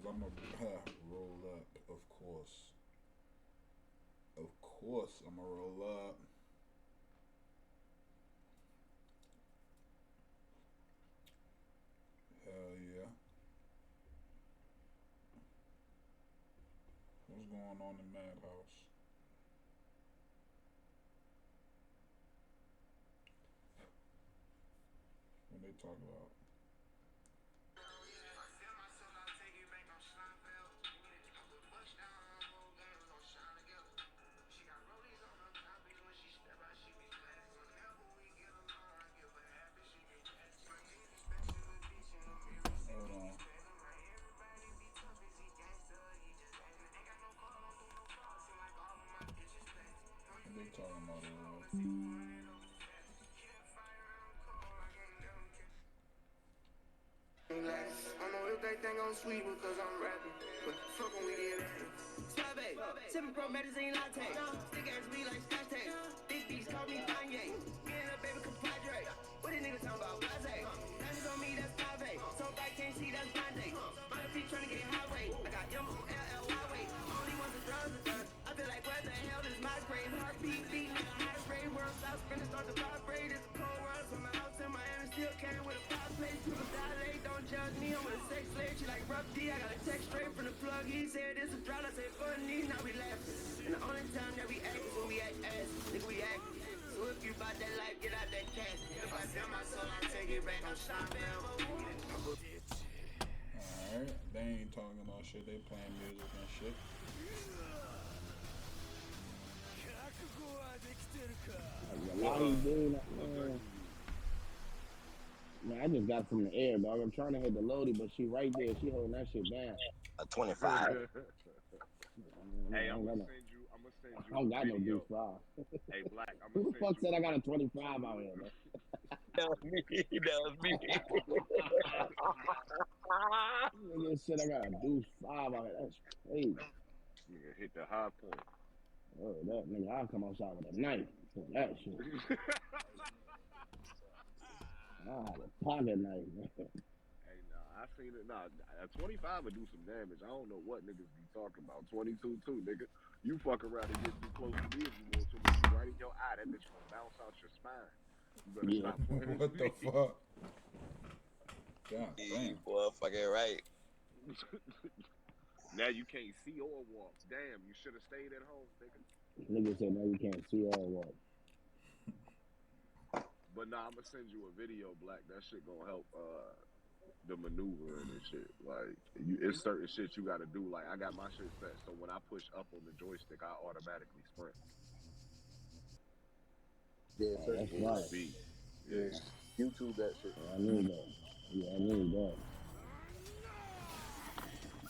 I'm gonna roll up, of course. Of course, I'm gonna roll up. Hell yeah. What's going on in Madhouse? What they talk about? Hold on. What they talking about? I know if they think I'm sweet because I'm rapping, but fuck when we did it. Suave, sipping pro medicine latte, stick ass me like scotch tape. Big beats call me Kanye, me and a baby compadre. What a nigga talking about? Blase, diamonds on me, that's pave. So if I can't see, that's blindé. My feet trying to get highway. I got M-O-L-L-Y way. Only ones that drugs. I feel like where the hell is my grave? Heartbeat beating at a high rate. World stop spinning, start to vibrate. It's a cold world, so my house in Miami still carry with a five plate. People dilate, don't judge me. I'm with a sex slave. She like rough D. I got a text straight from the plug. He said it's a drought. I said funny. Now we laughing. And the only time that we act is when we act ass. Nigga, we act. So if you bout that life, get out that cash. If I sell my soul, I take it back. I'm shopping. Alright, they ain't talking about shit. They playing music and shit. Why you doing that, man? Man, I just got from the air, dog. I'm trying to hit the loadie, but she right there. She holding that shit down. A 25. Hey, I'm gonna I send you don't a got no deuce video. five. Hey, Black, I'm Who gonna the send fuck you said I a got a 25 out here, man? That was me. That was me. Nigga said I got a deuce five out here. That's crazy. nigga hit the high point. Oh, that nigga, I'll come outside with a knife for that shit. I have a pocket knife, man. Hey, nah, I seen it. Nah, a 25 would do some damage. I don't know what niggas be talking about. 22 too, nigga. You fuck around and get too close to me if you want to. Be right in your eye. That bitch gonna bounce out your spine. You better Yeah. stop playing What with the me. fuck? God You damn. boy, fucking right. Now you can't see or walk. Damn, you should have stayed at home, nigga. Nigga said now you can't see or what. But nah, I'm gonna send you a video, Black. That shit gonna help the maneuvering and shit. Like it's certain shit you gotta do. Like I got my shit set, so when I push up on the joystick, I automatically sprint. Yeah, Oh, certain that's Full right. speed. yeah. Yeah. YouTube that shit. Yeah, I need that. Yeah, I need that.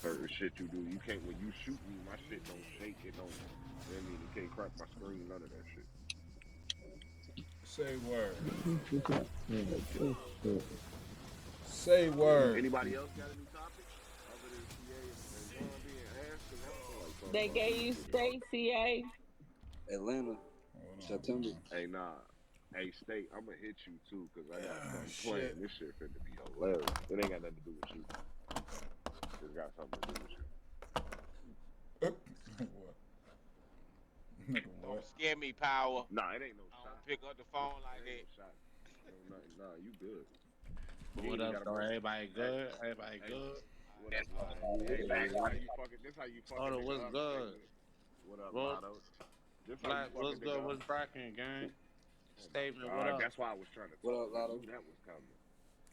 Certain shit you do. You can't when you shoot me, my shit don't shake. It don't. You know what I mean, it can't crack my screen. None of that shit. Say word. What's up? Yeah, Say word. Anybody else got any topics other than CA and John being ass? Because I don't feel like talking They about gave stupid you shit. state CA. Atlanta, Hold on, September. man. Hey, nah. Hey, State, I'm gonna hit you too because I got Ah, something shit. planned. This shit finna be hilarious. It ain't got nothing to do with you. It's got something to do with you. What? Nigga, Don't what? scare me, Power. Nah, it ain't no I don't shot. pick up the phone It like ain't that. no shot. No nothing. Nah, you good. You ain't What even up, gotta though? bring. Everybody Hey, good? Everybody hey, good? All what right, up, all Lotto? right. Hey, Black. This how Yeah. you fucking. This how you fuck a Soda, nigga what's up, State. good? What up, Roll, Lotto? This how you Black, fuck a what's nigga good? up. What's cracking, gang? Oh my Statement, what God, up? that's why I was trying to What talk. up, I knew Lotto? that was coming.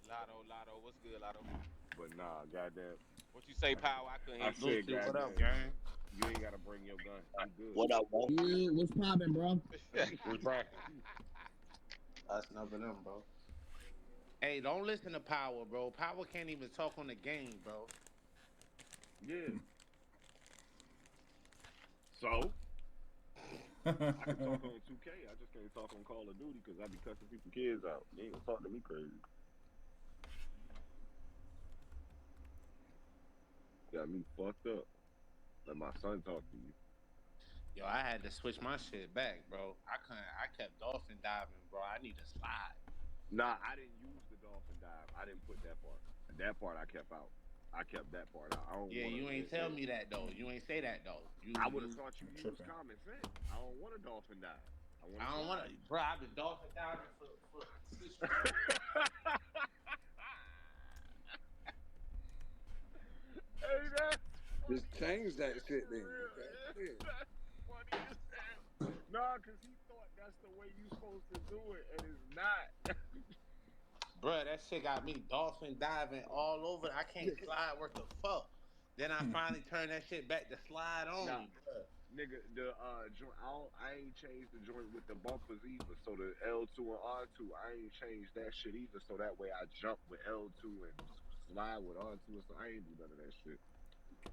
Lotto, Lotto, what's good, Lotto? But nah, goddamn. What you say, I, Power? I couldn't hear I you. said, Lucy, what up, goddamn. gang? You ain't gotta bring your gun. You good. What up, bro? yeah. What's poppin', bro? What's cracking? That's enough of them, bro. Hey, don't listen to Power, bro. Power can't even talk on the game, bro. Yeah. So I can talk on 2K. I just can't talk on Call of Duty because I be cussing people kids out. You ain't gonna talk to me crazy. Got me fucked up. Let my son talk to you. Yo, I had to switch my shit back, bro. I couldn't. I kept dolphin diving, bro. I need to slide. Nah, I didn't use the dolphin dive. I didn't put that part. That part I kept out. I kept that part out. I don't Yeah, want you ain't tell me that though. You ain't say that though. I would have You. thought you I'm used tripping. common sense. I don't want a dolphin dive. I want to I don't want slide. to, bro. I've been dolphin diving for 6 years. Hey, that's Just funny as change that shit shit for then. real. That's it. That's funny as hell. Nah, cause he thought that's the way you supposed to do it, and it's not. Bro, that shit got me dolphin diving all over. I can't slide worth the fuck. Then I finally turned that shit back to slide Nah, only, bro. nigga, the joint. I ain't changed the joint with the bumpers either. So the L2 and R2, I ain't changed that shit either. So that way I jump with L2 and slide with R2. So I ain't do none of that shit.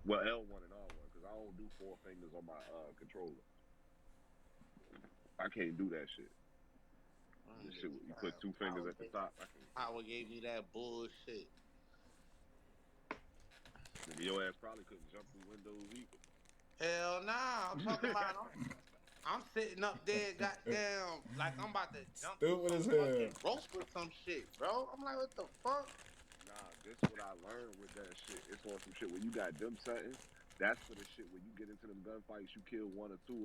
Well, L1 and R1, because I don't do four fingers on my controller. I can't do that shit. I The don't give shit, a you put damn. two fingers at the top. I can't. Power gave me that bullshit. Nigga, your ass probably couldn't jump through windows either. Hell nah. I'm talking about I'm sitting up there, goddamn, like I'm about to jump through Stupid some as hell. fucking rope or some shit, bro. I'm like, what the fuck? Nah, this what I learned with that shit. It's on some shit where you got them settings. That's for the shit where you get into them gunfights, you kill one or two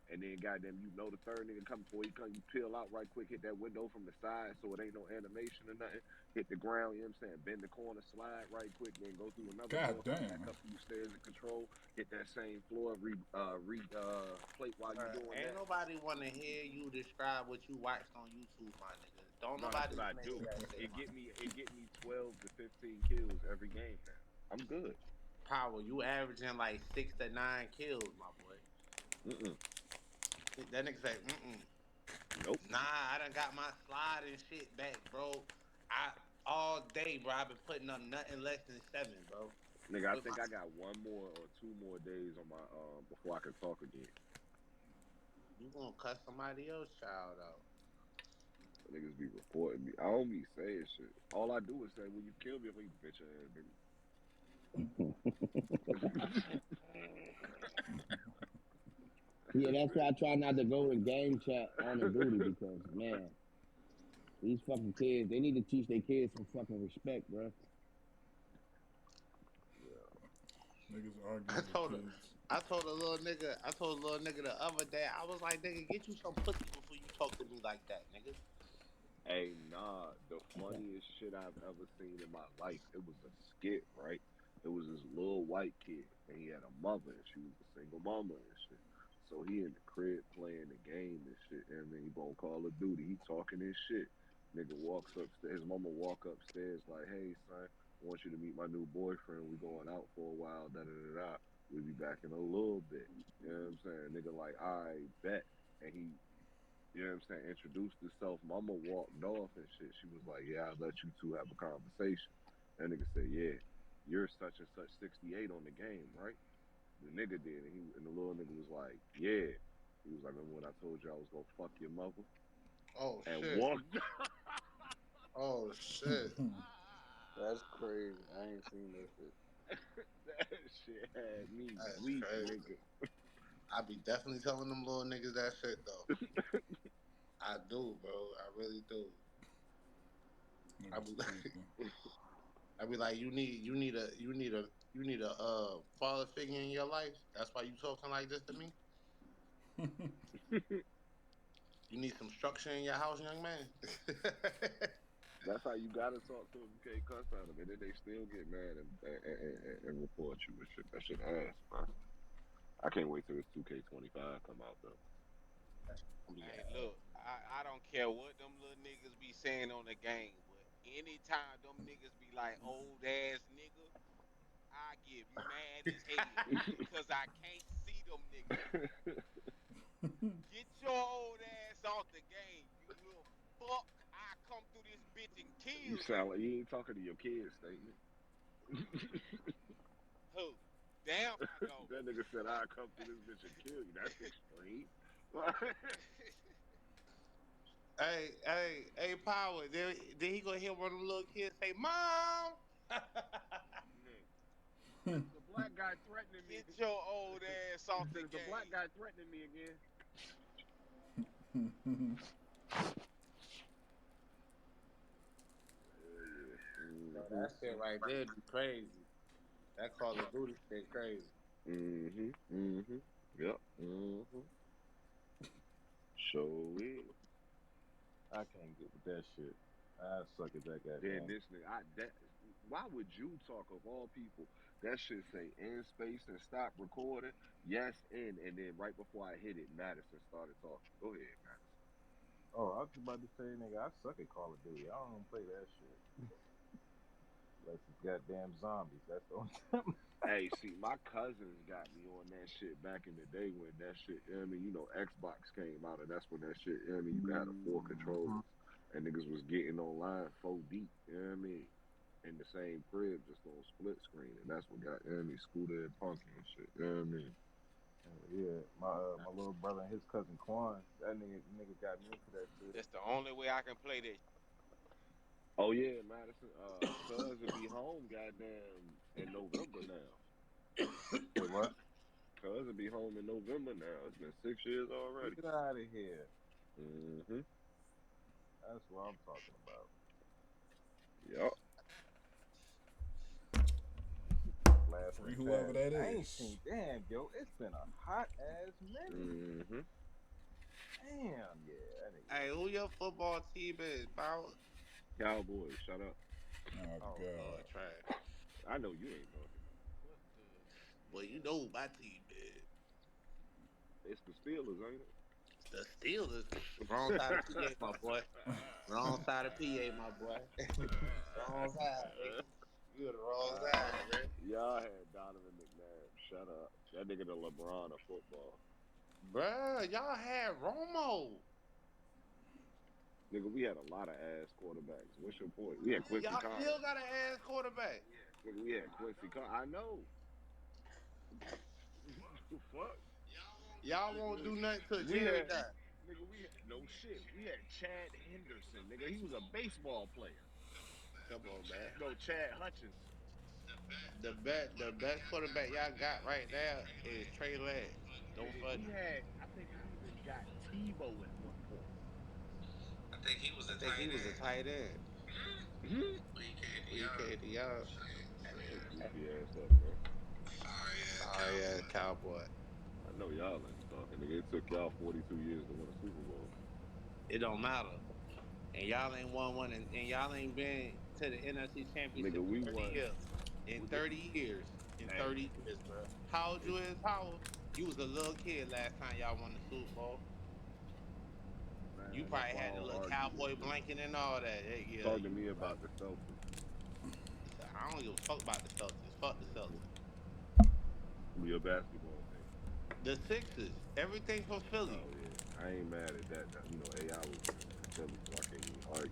and then goddamn you know the third nigga coming before he come, you peel out right quick, hit that window from the side so it ain't no animation or nothing. Hit the ground, you know what I'm saying? Bend the corner, slide right quick, then go through another door, God come back damn. up through stairs and control, hit that same floor, plate while you Bruh, doing ain't that. nobody want to hear you describe what you watched on YouTube, my nigga. Don't No, that's nobody what I want to hear do. that shit, my nigga. It get me 12 to 15 kills every game now. I'm good. Power, you averaging like 6 to 9 kills, my boy. Mm-mm. That nigga say, mm-mm. Nope. Nah, I done got my slide and shit back, bro. I all day, bro. I've been putting up nothing less than 7, bro. Nigga, I With my, think I got one more or two more days on my before I can talk again. you gonna cut somebody else child out? Niggas be reporting me. I don't be saying shit. All I do is say, "When you kill me, I'm like, bitch ass nigga." Yeah, That's that's why it. I try not to go in game chat on the duty because man, these fucking kids, they need to teach their kids some fucking respect, bro. Yeah. Niggas I arguing with told her, kids. I told a little nigga the other day. I was like, nigga, get you some pussy before you talk to me like that, nigga. Hey, nah, the funniest shit I've ever seen in my life. It was a skit, right? It was this little white kid, and he had a mother, and she was a single mama and shit. So he in the crib playing the game and shit, and then he on Call of Duty. He talking his shit. Nigga walks upstairs. His mama walk upstairs like, "Hey, son, I want you to meet my new boyfriend. We going out for a while. Da da da da. We'll be back in a little bit." You know what I'm saying? Nigga like, "I bet," and he you know what I'm saying, introduced herself. Mama walked off and shit. She was like, "Yeah, I'll let you two have a conversation." That nigga said, "Yeah, you're such and such 68 on the game, right?" The nigga did, and the little nigga was like, "Yeah." He was like, "Remember when I told you I was gonna fuck your mother?" Oh And shit. walked. Oh shit. That's crazy. I ain't seen that shit. That shit had me That's weak, crazy. nigga. I be definitely telling them little niggas that shit though. I do, bro. I really do. I be Niggas like, tweaking. I be like, you need a father figure in your life. That's why you talking like this to me. You need some structure in your house, young man. That's how you gotta talk to them. You can't cuss at them, and then they still get mad and report you and shit. That shit ass, man. I can't wait till this 2K25 come out though. Gonna be Hey, a- look, I don't care what them little niggas be saying on the game, but anytime them niggas be like old ass nigga, I get mad as hell because I can't see them niggas. Get your old ass off the game, you little fuck. I come through this bitch and You kill you. sound like you ain't talking to your kids, statement. Who? Damn, I don't. That nigga said I come through this bitch and kill you. That's extreme. hey, Power. Then he gonna hear one of them little kids say, "Mom." It's the black guy threatening me. Get your old ass He off said the it's the black game. guy threatening me again. Bro, Mm-hmm. that shit right there be crazy. That Call of Duty shit crazy. Yep. So is. I can't get with that shit. I suck at that Then goddamn. this nigga, why would you talk of all people? That shit say in space and stop recording. Yes, and then right before I hit it, Madison started talking. Go ahead, Madison. Oh, I was about to say, nigga, I suck at Call of Duty. I don't even play that shit. Unless it's goddamn zombies. That's the only time. Hey, see, my cousins got me on that shit back in the day when that shit, you know what I mean, Xbox came out, and that's when that shit, you know what I mean, you could have the 4 controllers, and niggas was getting online 4 deep, you know what I mean, in the same crib, just on split screen, and that's what got, you know what I mean, Scooter and Punky and shit, you know what I mean. Yeah, my little brother and his cousin Quan, that nigga got me into that shit. That's the only way I can play that. Oh yeah, Madison, Cuz will be home, goddamn, in November now. Wait, what? Cuz will be home in November now. It's been 6 years already. Get out of here. Mm-hmm. That's what I'm talking about. Yup. Last Free one whoever passed. that I ain't is. seen. Damn, yo, it's been a hot ass minute. Mm-hmm. Damn, yeah, that nigga. Hey, who your football team is, Power? Cowboys, shut up. Oh Oh, God. Lord, trash. I know you ain't talking. What the? Well, you know who my team is. It's the Steelers, ain't The Steelers. Wrong side of PA, my boy. Wrong side of PA, my boy. Wrong side, nigga. You on the wrong it? side, man. Y'all had Donovan McNabb. Shut up. That nigga the LeBron of football. Bruh, y'all had Romo. Nigga, we had a lot of ass quarterbacks. What's your point? We had Quincy Y'all Connors. still got an ass quarterback. Nigga, we had Quincy Connors. I know. Fuck. Y'all won't Nigga, do nothing till we Jerry had die. nigga, we had no shit. We had Chad Henderson, nigga. He was a baseball player. Come on, man. No, Chad Hutchinson. The best quarterback y'all got right now is Trey Lance. Don't Nigga, fuck. we had I think we even got Tebow at one point. I think he was a tight end. Hmm? When he came to y'all. Shut your goofy ass up, man. Sorry ass cowboy. I know y'all ain't talking, nigga. It took y'all 42 years to win a Super Bowl. It don't matter. And y'all ain't won one, and y'all ain't been to the NFC Nigga, Championship in we 30 won. years. In With the, 30 years. In hey, 30 years, bro. How old you it's is, Howard? You was a little kid last time y'all won the Super Bowl. You man. That's probably why I had the don't little argue this cowboy shit. blanket and all that. Hey, yeah, Talk to you me right. about the Celtics. I don't give a fuck about the Celtics. Fuck the Celtics. Who your basketball team? The Sixers. Everything from Philly. Oh yeah, I ain't mad at that. AI was in Philly, so I can't even argue.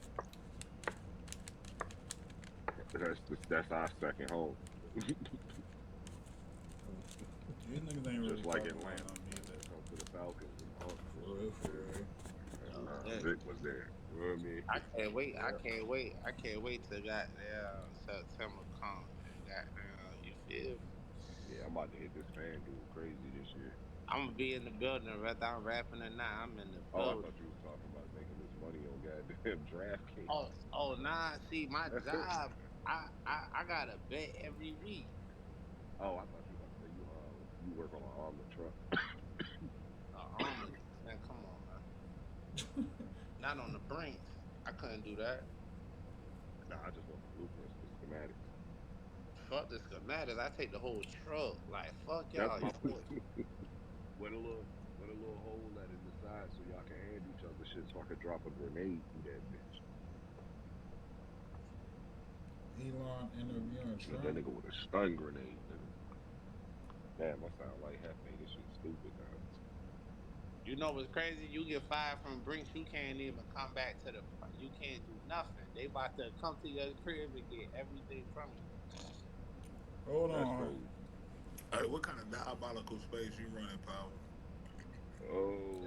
That's our second home. These niggas ain't Just really like talking about Atlanta, nothing man. either. Come to the Falcons and Hawks and For real, shit. for Yeah. real. And, Oh, nah, shit. Vic was there. You know what I mean? I can't wait. I Yeah. can't wait. I can't wait till goddamn September come and goddamn. You feel me? Yeah, I'm about to hit this fan duel crazy this year. I'm gonna be in the building whether I'm rapping or not. I'm in the Oh, I building. thought you was talking about making this money on goddamn DraftKings. Oh, nah. See, my job. I got a bet every week. Oh, I thought you were about to say you work on an armored truck. Armor, man. Come on, man. Not on the Brinks. I couldn't do that. Nah, I just want the blueprints, the schematics. Fuck the schematics. I take the whole truck. Like fuck That's y'all. my You know, with a little hole at in the side so y'all can hand each other shit so I could drop a grenade through that bitch. Elon interviewing But that Trump. nigga with a stun grenade, nigga. Damn, I sound like Hefe. This shit's stupid now. You know what's crazy? You get fired from Brinks, you can't even come back to the. You can't do nothing. They about to come to your crib and get everything from you. Hold That's on. crazy. Hey, what kind of diabolical space you running, Power? This, Oh,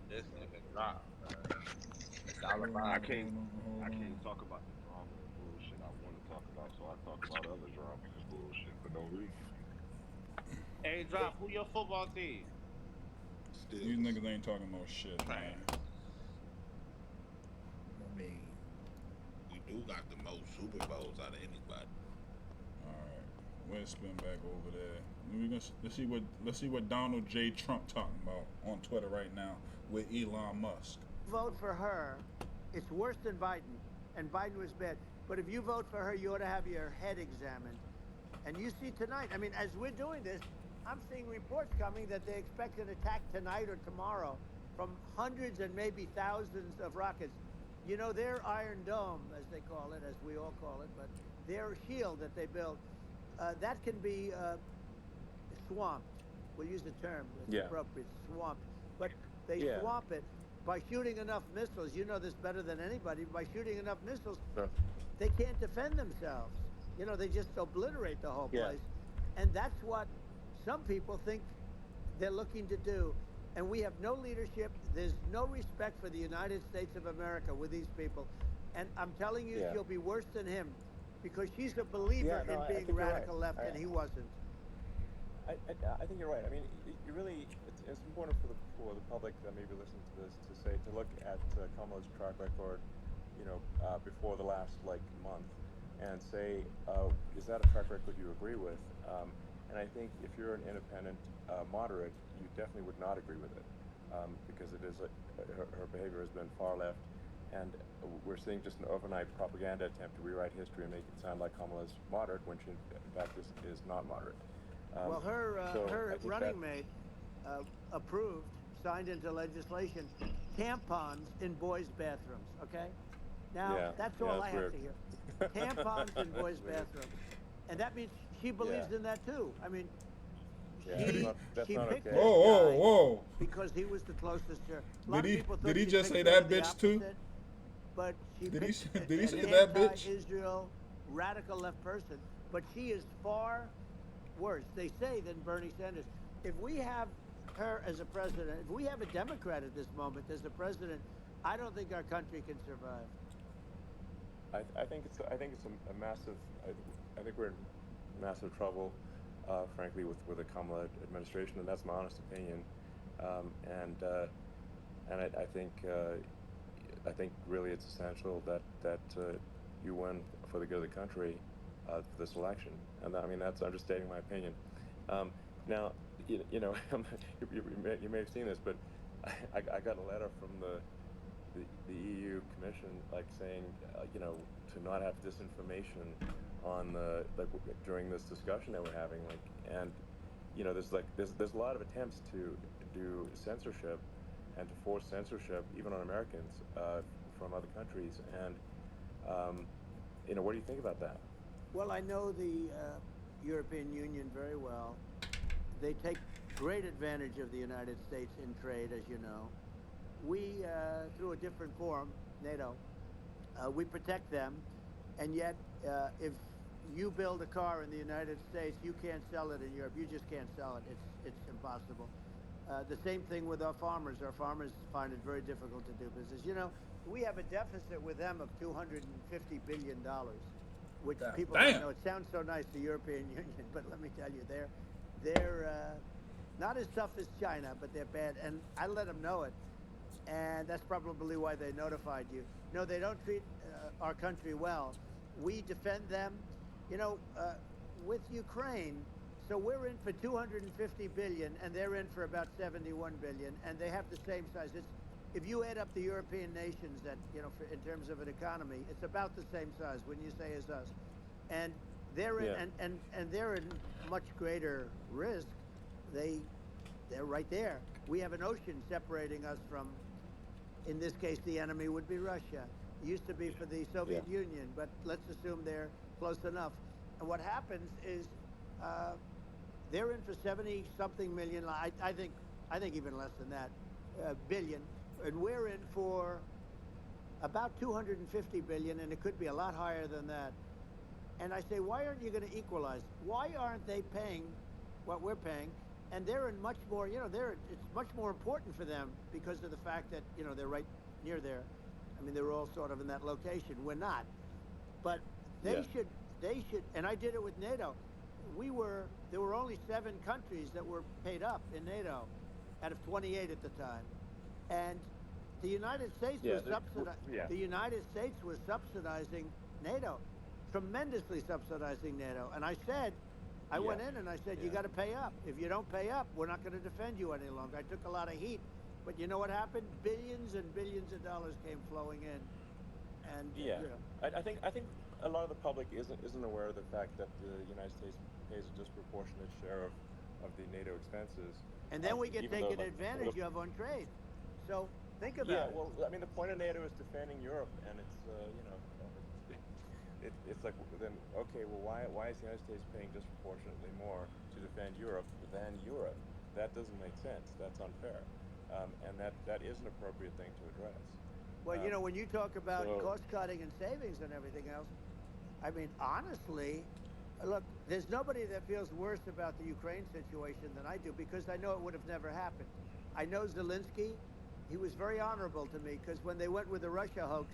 this nigga nothing. drop, man. A dollar Hold I five. on, can't hold on, hold I on. can't talk about the drama and bullshit I want to talk about, so I talk about other drama and bullshit for no reason. Hey, drop. Who your football team? These Steelers. niggas ain't talking about shit, Trash. man. I mean, we do got the most Super Bowls out of anybody. Alright. When ahead, spin back over there. Let's see what Donald J. Trump talking about on Twitter right now with Elon Musk. Vote for her, it's worse than Biden, and Biden was bad. But if you vote for her, you ought to have your head examined. And you see tonight, I mean, as we're doing this, I'm seeing reports coming that they expect an attack tonight or tomorrow from hundreds and maybe thousands of rockets. You know, their Iron Dome, as they call it, as we all call it, but their shield that they built, that can be swamped. We'll use the term that's appropriate, swamped. But they swamp it by shooting enough missiles. You know this better than anybody. By shooting enough missiles, they can't defend themselves. You know, they just obliterate the whole place. And that's what some people think they're looking to do. And we have no leadership. There's no respect for the United States of America with these people. And I'm telling you, she'll be worse than him because she's a believer in being radical left, and he wasn't. I think you're right. I mean, you really, it's important for the public that maybe listen to this to look at Kamala's track record, you know, before the last month, and say, is that a track record you agree with? And I think if you're an independent moderate, you definitely would not agree with it, because it is her behavior has been far left, and we're seeing just an overnight propaganda attempt to rewrite history and make it sound like Kamala's moderate when she in fact is not moderate. Well, her running mate approved, signed into legislation, tampons in boys' bathrooms. Okay, now that's all I have to hear. Tampons in boys' bathrooms, and that means she believes in that too. I mean, she picked this guy because he was the closest to her. Did he just say that bitch too? But did he say an that bitch? Israel radical left person, but she is far worse, they say, than Bernie Sanders. If we have her as a president, if we have a Democrat at this moment as the president, I don't think our country can survive. I think it's a massive. I think we're in massive trouble, frankly, with the Kamala administration, and that's my honest opinion. And I think really it's essential that you win for the good of the country this election, and I mean I'm just stating my opinion. Now, you know, you may have seen this, but I got a letter from the EU Commission, saying, you know, to not have disinformation on during this discussion that we're having, and you know, there's a lot of attempts to do censorship and to force censorship even on Americans from other countries, and you know, what do you think about that? Well, I know the European Union very well. They take great advantage of the United States in trade, as you know. We, through a different forum, NATO, we protect them, and yet if you build a car in the United States, you can't sell it in Europe. You just can't sell it. It's impossible. The same thing with our farmers. Our farmers find it very difficult to do business. You know, we have a deficit with them of $250 billion, which people don't know. It sounds so nice, the European Union, but let me tell you, they're not as tough as China, but they're bad, and I let them know it. And that's probably why they notified you. No, they don't treat our country well. We defend them, you know, with Ukraine. So we're in for 250 billion, and they're in for about 71 billion, and they have the same size. If you add up the European nations, that, you know, in terms of an economy, it's about the same size when you say as us, and they're in, and they're in much greater risk. They're right there. We have an ocean separating us from. In this case, the enemy would be Russia. It used to be for the Soviet Union, but let's assume they're close enough. And what happens is they're in for 70-something million. I think even less than that, billion, and we're in for about 250 billion, and it could be a lot higher than that. And I say, why aren't you going to equalize? Why aren't they paying what we're paying? And they're in much more, you know, it's much more important for them because of the fact that, you know, they're right near there. I mean, they're all sort of in that location. We're not. But they should, and I did it with NATO. There were only 7 countries that were paid up in NATO out of 28 at the time. And the United States the United States was subsidizing NATO, tremendously subsidizing NATO. And I said, I Yeah. went in and I said, you Yeah. got to pay up. If you don't pay up, we're not going to defend you any longer. I took a lot of heat. But you know what happened? Billions and billions of dollars came flowing in. And, Yeah, you know, I think a lot of the public isn't aware of the fact that the United States pays a disproportionate share of the NATO expenses. and then we get Even though, taken like, advantage of on trade. So think yeah, about it. well, I mean, the point of NATO is defending Europe, and it's you know, it's like, then okay, well, why is the United States paying disproportionately more to defend Europe than Europe? That doesn't make sense. That's unfair, and that is an appropriate thing to address. Well, you know, when you talk about So cost cutting and savings and everything else, I mean, honestly, look, there's nobody that feels worse about the Ukraine situation than I do because I know it would have never happened. I know Zelensky. He was very honorable to me because when they went with the Russia hoax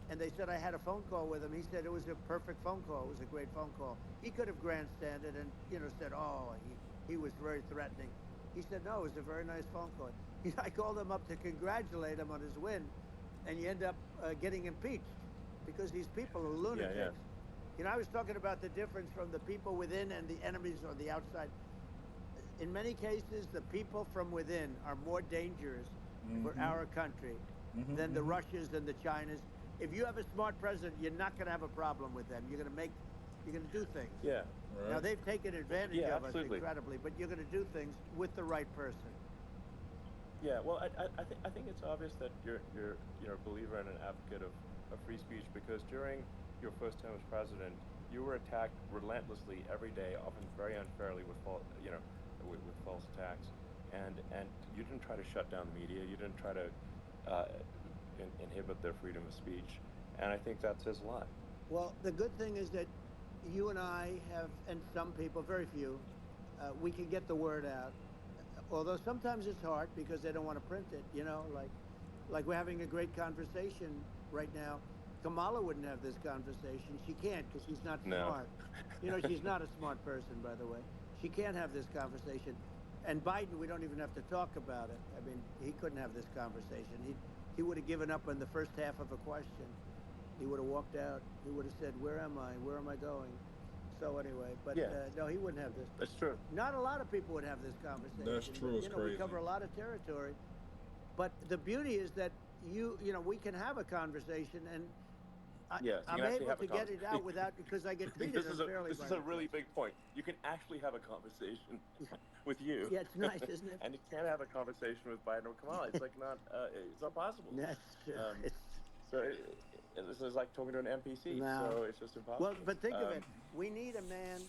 and they said I had a phone call with him, he said it was a perfect phone call. It was a great phone call. He could have grandstanded and, you know, said, oh, he was very threatening. He said, no, it was a very nice phone call. I called him up to congratulate him on his win, and you end up getting impeached because these people are yeah, yeah, lunatics. You know, I was talking about the difference from the people within and the enemies on the outside. In many cases, the people from within are more dangerous for our country than the Russians and the Chinas. If you have a smart president, you're not going to have a problem with them. You're going to do things. yeah, Now, they've taken advantage yeah, of us absolutely. incredibly, but you're going to do things with the right person. Yeah, well, I think it's obvious that you're a believer and an advocate of free speech because during your first term as president, you were attacked relentlessly every day, often very unfairly with with false attacks, and you didn't try to shut down the media, you didn't try to inhibit their freedom of speech, and I think that says a lot. Well, the good thing is that you and I have, and some people, very few, we can get the word out. Although sometimes it's hard because they don't want to print it, you know, like we're having a great conversation right now. Kamala wouldn't have this conversation. She can't because she's not No. smart. You know, she's not a smart person, by the way. She can't have this conversation. And Biden, we don't even have to talk about it. I mean, he couldn't have this conversation. He would have given up on the first half of a question. He would have walked out. He would have said, where am I? Where am I going? So anyway, but Yeah. no, he wouldn't have this. That's true. Not a lot of people would have this conversation. That's true. It's You know, we crazy. cover a lot of territory. But the beauty is that you know, we can have a conversation, and Yes, you I'm can actually able have a to get it out without, because I get treated unfairly. This is a really big point. You can actually have a conversation with you. Yeah, it's nice, isn't it? And you can't have a conversation with Biden or Kamala. It's like not, it's not possible. That's So this is like talking to an NPC. No. So it's just impossible. Well, but think of it. We need a man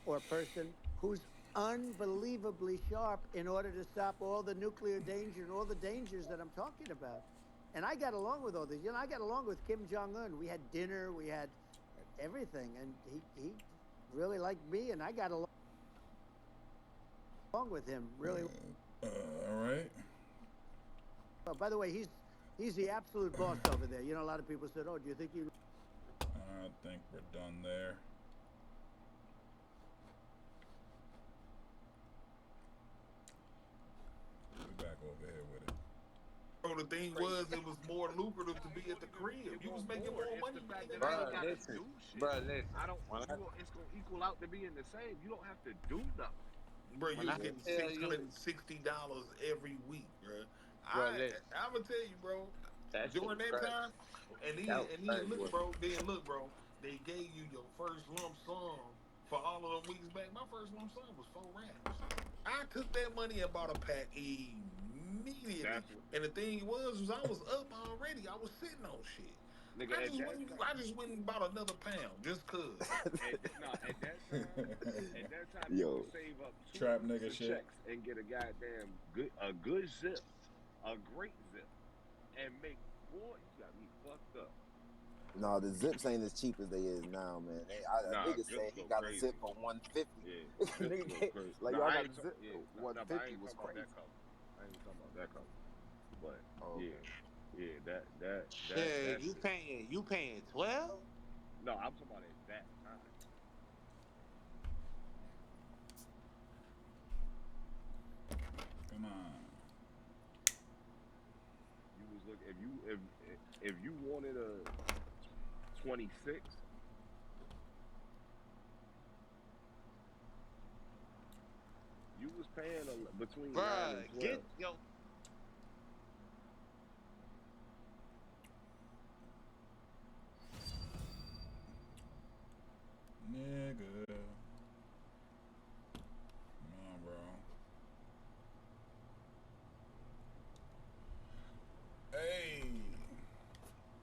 or person who's unbelievably sharp in order to stop all the nuclear danger and all the dangers that I'm talking about. And I got along with all these. You know, I got along with Kim Jong-un. We had dinner. We had everything. And he really liked me, and I got along with him really. All right. Well, by the way, he's the absolute boss over there. You know, a lot of people said, oh, do you think you... I think we're done there. We're back over here with it. Bro, the thing was, it was more lucrative to be at the crib. You was making more money. Bruh, listen. I don't. It's gonna equal out to being the same. You don't have to do nothing. Bro, you When was I getting tell you- $660 every week, bro. Bro, I'm gonna tell you, bro. During that time, and then look, bro. They gave you your first lump sum for all of them weeks back. My first lump sum was $4 racks. I took that money and bought a pack immediately. Exactly. And the thing was I was up already. I was sitting on shit. Nigga, I just went and bought another pound just cause. at that time, Yo. you would save up two Trap weeks nigga of shit. checks and get a goddamn good zip, a great zip, and make more. You got me fucked up. No, the zips ain't as cheap as they is now, man. Nigga zips said he go got crazy. a zip for $150. Yeah, Nigga zips go can't- crazy. like Nah, y'all I got ain't a talk- zip. yeah, nah, but I 150 ain't was talking about crazy. that color. I ain't talking about that color. But Oh, okay. that Shit, shit. you paying 12? No, I'm talking about at that time. Come on. You was look if you wanted a 26, paying between 9 and Bruh, 12. get your